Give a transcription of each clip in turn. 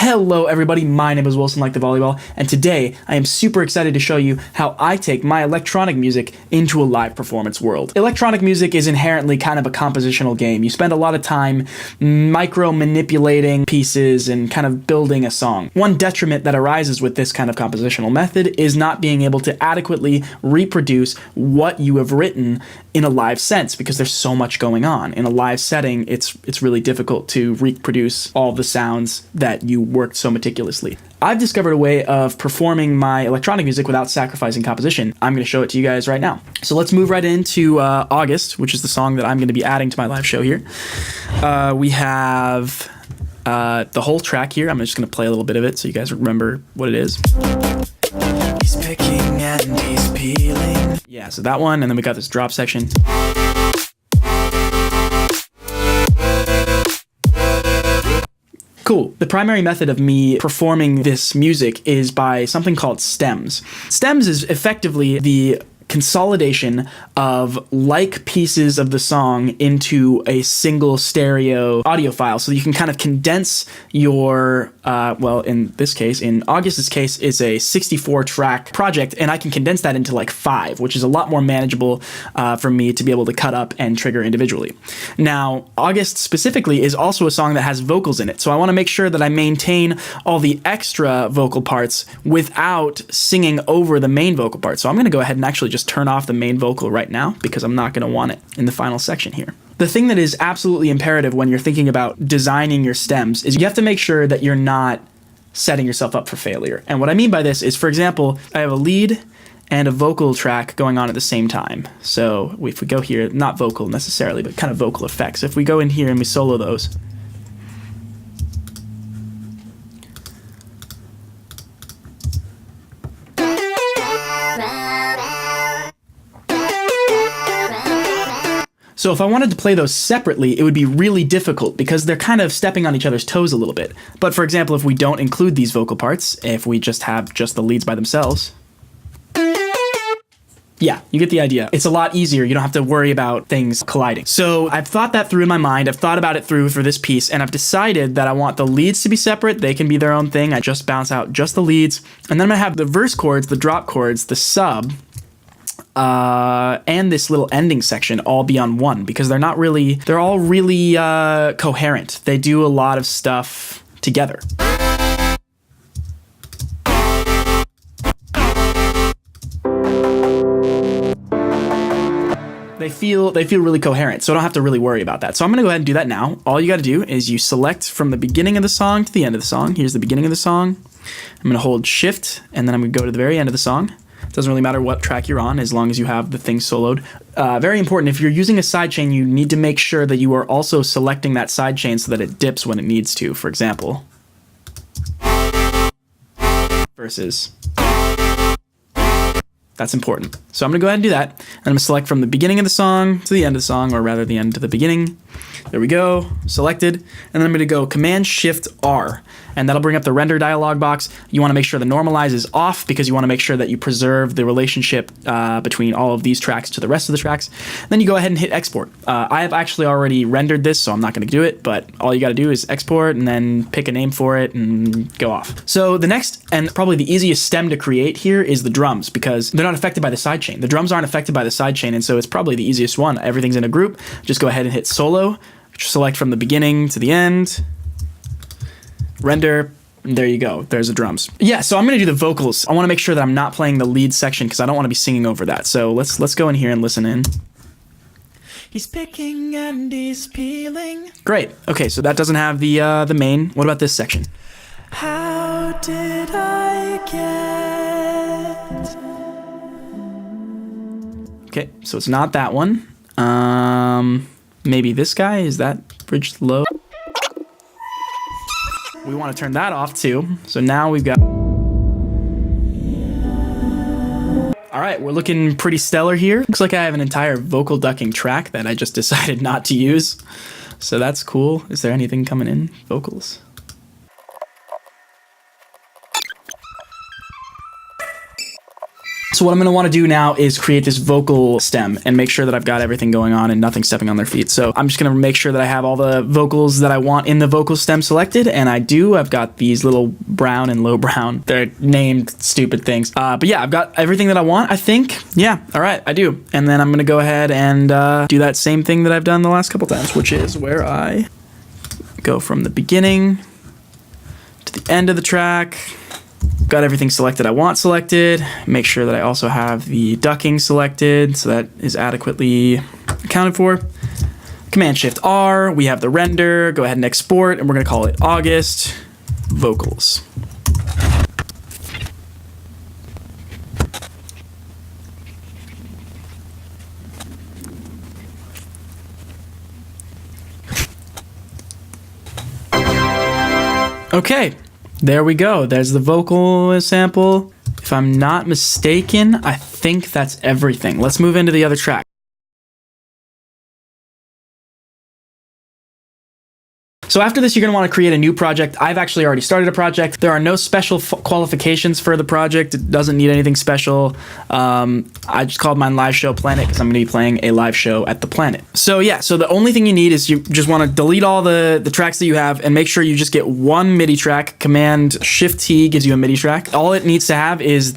Hello everybody, my name is Wilson like the volleyball, and today I am super excited to show you how I take my electronic music into a live performance world. Electronic music is inherently kind of a compositional game. You spend a lot of time micro-manipulating pieces and kind of building a song. One detriment that arises with this kind of compositional method is not being able to adequately reproduce what you have written in a live sense, because there's so much going on. In a live setting, it's really difficult to reproduce all the sounds that you worked so meticulously. I've discovered a way of performing my electronic music without sacrificing composition. I'm going to show it to you guys right now. So let's move right into August, which is the song that I'm going to be adding to my live show here. We have the whole track here. I'm just going to play a little bit of it so you guys remember what it is. He's picking and he's peeling. Yeah, so that one, and then we got this drop section. Cool. The primary method of me performing this music is by something called stems. Stems is effectively the consolidation of like pieces of the song into a single stereo audio file, so you can kind of condense your well, in this case, in August's case, it's a 64 track project, and I can condense that into like 5, which is a lot more manageable for me to be able to cut up and trigger individually. Now, August specifically is also a song that has vocals in it, so I want to make sure that I maintain all the extra vocal parts without singing over the main vocal part. So I'm going to go ahead and actually just turn off the main vocal right now, because I'm not going to want it in the final section here. The thing that is absolutely imperative when you're thinking about designing your stems is you have to make sure that you're not setting yourself up for failure. And what I mean by this is, for example, I have a lead and a vocal track going on at the same time. So if we go here, not vocal necessarily, but kind of vocal effects. If we go in here and we solo those, so if I wanted to play those separately, it would be really difficult because they're kind of stepping on each other's toes a little bit. But for example, if we don't include these vocal parts, if we just have just the leads by themselves, yeah, you get the idea. It's a lot easier. You don't have to worry about things colliding. So I've thought that through in my mind. I've thought about it through for this piece, and I've decided that I want the leads to be separate. They can be their own thing. I just bounce out just the leads. And then I'm gonna have the verse chords, the drop chords, the sub, and this little ending section all be on one, because they're all really coherent. They do a lot of stuff together. They feel really coherent, so I don't have to really worry about that. So I'm gonna go ahead and do that now. All you gotta do is you select from the beginning of the song to the end of the song. Here's the beginning of the song. I'm gonna hold Shift, and then I'm gonna go to the very end of the song. It doesn't really matter what track you're on as long as you have the thing soloed. Very important, if you're using a sidechain, you need to make sure that you are also selecting that sidechain so that it dips when it needs to. For example, versus. That's important. So I'm gonna go ahead and do that. And I'm gonna select from the beginning of the song to the end of the song, or rather the end to the beginning. There we go, selected. And then I'm gonna go Command-Shift-R, and that'll bring up the render dialog box. You wanna make sure the normalize is off, because you wanna make sure that you preserve the relationship between all of these tracks to the rest of the tracks. Then you go ahead and hit export. I have actually already rendered this, so I'm not gonna do it, but all you gotta do is export and then pick a name for it and go off. So the next, and probably the easiest stem to create here, is the drums, because they're not affected by the sidechain. The drums aren't affected by the sidechain, and so it's probably the easiest one. Everything's in a group. Just go ahead and hit solo, select from the beginning to the end, render, and there you go. There's the drums. Yeah, so I'm gonna do the vocals. I wanna make sure that I'm not playing the lead section because I don't wanna be singing over that. So let's go in here and listen in. He's picking and he's peeling. Great. Okay, so that doesn't have the main. What about this section? How did I get? Okay, so it's not that one. Maybe this guy, is that bridge low? We want to turn that off too. So now we've got, all right, we're looking pretty stellar here. Looks like I have an entire vocal ducking track that I just decided not to use. So that's cool. Is there anything coming in? Vocals. So what I'm going to want to do now is create this vocal stem and make sure that I've got everything going on and nothing stepping on their feet. So I'm just going to make sure that I have all the vocals that I want in the vocal stem selected, and I do. I've got these little brown and low brown. They're named stupid things. But yeah, I've got everything that I want, I think. Yeah, all right, I do. And then I'm going to go ahead and do that same thing that I've done the last couple times, which is where I go from the beginning to the end of the track. Got everything selected I want selected. Make sure that I also have the ducking selected so that is adequately accounted for. Command-Shift-R, we have the render. Go ahead and export, and we're going to call it August Vocals. Okay. There we go. There's the vocal sample. If I'm not mistaken, I think that's everything. Let's move into the other track. So after this, you're going to want to create a new project. I've actually already started a project. There are no special qualifications for the project. It doesn't need anything special. I just called mine Live Show Planet because I'm going to be playing a live show at the Planet. So yeah, so the only thing you need is you just want to delete all the tracks that you have and make sure you just get one MIDI track. Command-Shift-T gives you a MIDI track. All it needs to have is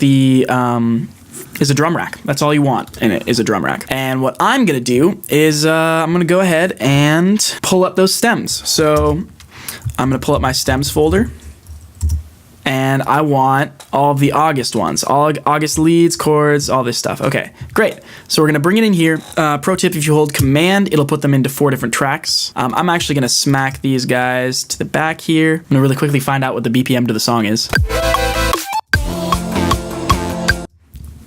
is a drum rack. That's all you want in it, is a drum rack. And what I'm gonna do is I'm gonna go ahead and pull up those stems. So I'm gonna pull up my stems folder, and I want all of the August ones, all August leads, chords, all this stuff. Okay, great. So we're gonna bring it in here. Pro tip, if you hold Command, it'll put them into 4 different tracks. I'm actually gonna smack these guys to the back here. I'm gonna really quickly find out what the BPM to the song is.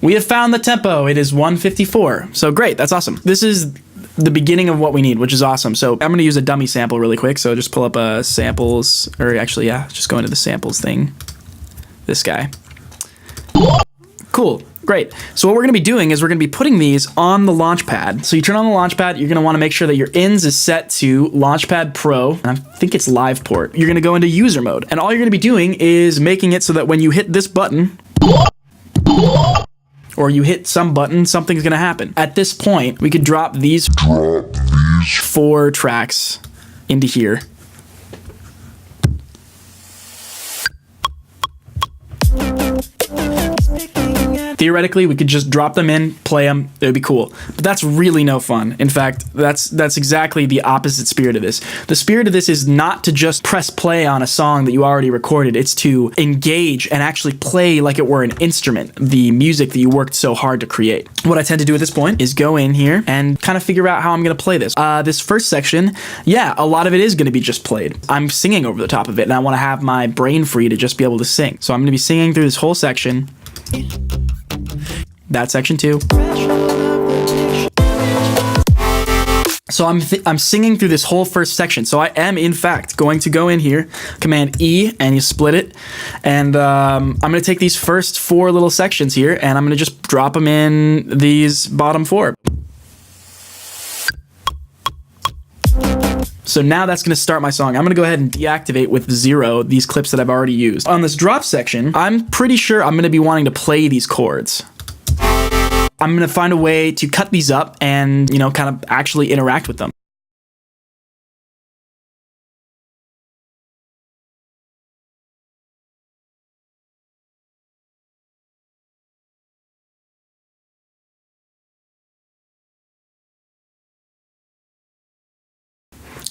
We have found the tempo. It is 154. So great, that's awesome. This is the beginning of what we need, which is awesome. So I'm gonna use a dummy sample really quick. So just pull up samples, or actually, yeah, just go into the samples thing. This guy. Cool, great. So what we're gonna be doing is we're gonna be putting these on the Launchpad. So you turn on the Launchpad, you're gonna wanna make sure that your ins is set to Launchpad Pro. And I think it's live port. You're gonna go into user mode. And all you're gonna be doing is making it so that when you hit this button, or you hit some button, something's gonna happen. At this point, we could drop these 4 tracks into here. Theoretically, we could just drop them in, play them, it would be cool. But that's really no fun. In fact, that's exactly the opposite spirit of this. The spirit of this is not to just press play on a song that you already recorded. It's to engage and actually play like it were an instrument, the music that you worked so hard to create. What I tend to do at this point is go in here and kind of figure out how I'm gonna play this. This first section, yeah, a lot of it is gonna be just played. I'm singing over the top of it, and I wanna have my brain free to just be able to sing. So I'm gonna be singing through this whole section. That section too. So I'm singing through this whole first section. So I am in fact going to go in here, Command E, and you split it. And I'm gonna take these first 4 little sections here, and I'm gonna just drop them in these bottom 4. So now that's gonna start my song. I'm gonna go ahead and deactivate with 0 these clips that I've already used. On this drop section, I'm pretty sure I'm gonna be wanting to play these chords. I'm gonna find a way to cut these up and, you know, kind of actually interact with them.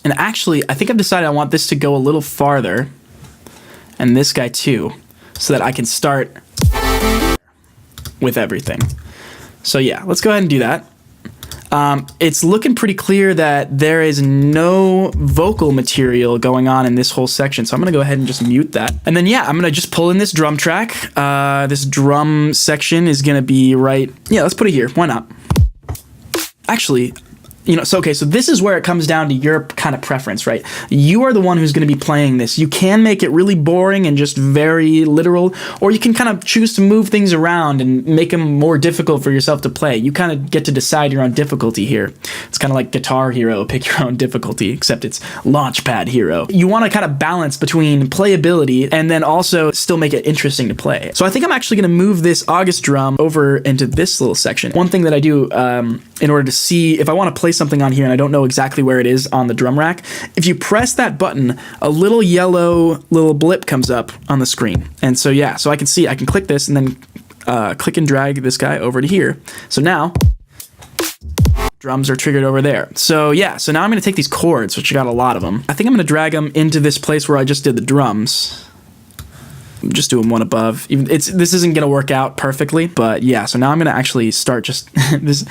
And actually, I think I've decided I want this to go a little farther, and this guy too, so that I can start with everything. So yeah, let's go ahead and do that. It's looking pretty clear that there is no vocal material going on in this whole section, so I'm gonna go ahead and just mute that. And then yeah, I'm gonna just pull in this drum track. This drum section is gonna be right, yeah, let's put it here, why not? Actually, So okay, so this is where it comes down to your kind of preference, right? You are the one who's going to be playing this. You can make it really boring and just very literal, or you can kind of choose to move things around and make them more difficult for yourself to play. You kind of get to decide your own difficulty here. It's kind of like Guitar Hero, pick your own difficulty, except it's Launchpad Hero. You want to kind of balance between playability and then also still make it interesting to play. So I think I'm actually going to move this August drum over into this little section. One thing that I do in order to see if I want to play something on here and I don't know exactly where it is on the drum rack, if you press that button, a little yellow little blip comes up on the screen. And so yeah, so I can click this and then click and drag this guy over to here. So now drums are triggered over there. So yeah, so now I'm going to take these chords, which I got a lot of them. I think I'm going to drag them into this place where I just did the drums. I'm just doing one above. This isn't gonna work out perfectly, but yeah. So now I'm gonna actually start just this.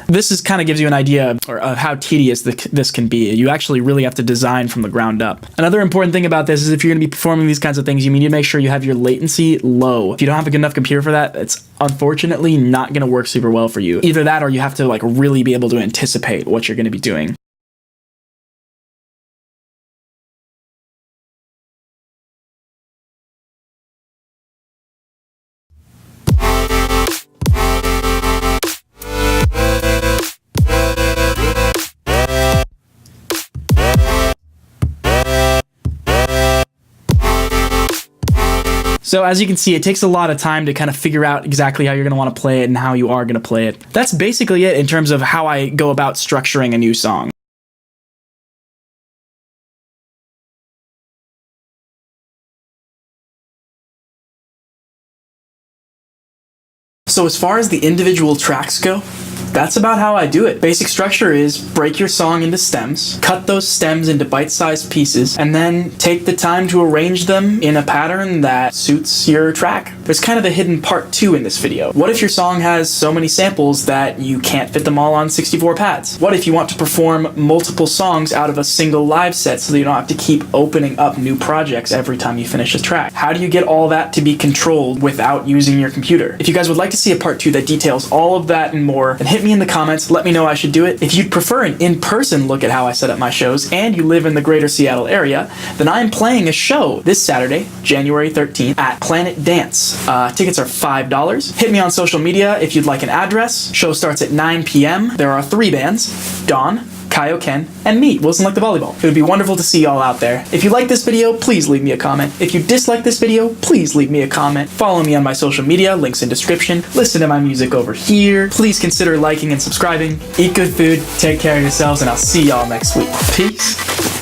This is kind of gives you an idea of how tedious this can be. You actually really have to design from the ground up. Another important thing about this is if you're gonna be performing these kinds of things, you need to make sure you have your latency low. If you don't have a good enough computer for that, it's unfortunately not gonna work super well for you. Either that or you have to like really be able to anticipate what you're gonna be doing. So as you can see, it takes a lot of time to kind of figure out exactly how you're going to want to play it and how you are going to play it. That's basically it in terms of how I go about structuring a new song. So as far as the individual tracks go, that's about how I do it. Basic structure is break your song into stems, cut those stems into bite-sized pieces, and then take the time to arrange them in a pattern that suits your track. There's kind of a hidden part 2 in this video. What if your song has so many samples that you can't fit them all on 64 pads? What if you want to perform multiple songs out of a single live set so that you don't have to keep opening up new projects every time you finish a track? How do you get all that to be controlled without using your computer? If you guys would like to see a part 2 that details all of that and more, then hit me in the comments, let me know I should do it. If you'd prefer an in-person look at how I set up my shows and you live in the greater Seattle area, then I'm playing a show this Saturday, January 13th at Planet Dance. Tickets are $5. Hit me on social media if you'd like an address. Show starts at 9 p.m. There are 3 bands, Dawn, Kaioken, and me, Wilson Like the Volleyball. It would be wonderful to see y'all out there. If you like this video, please leave me a comment. If you dislike this video, please leave me a comment. Follow me on my social media, links in description. Listen to my music over here. Please consider liking and subscribing. Eat good food, take care of yourselves, and I'll see y'all next week. Peace.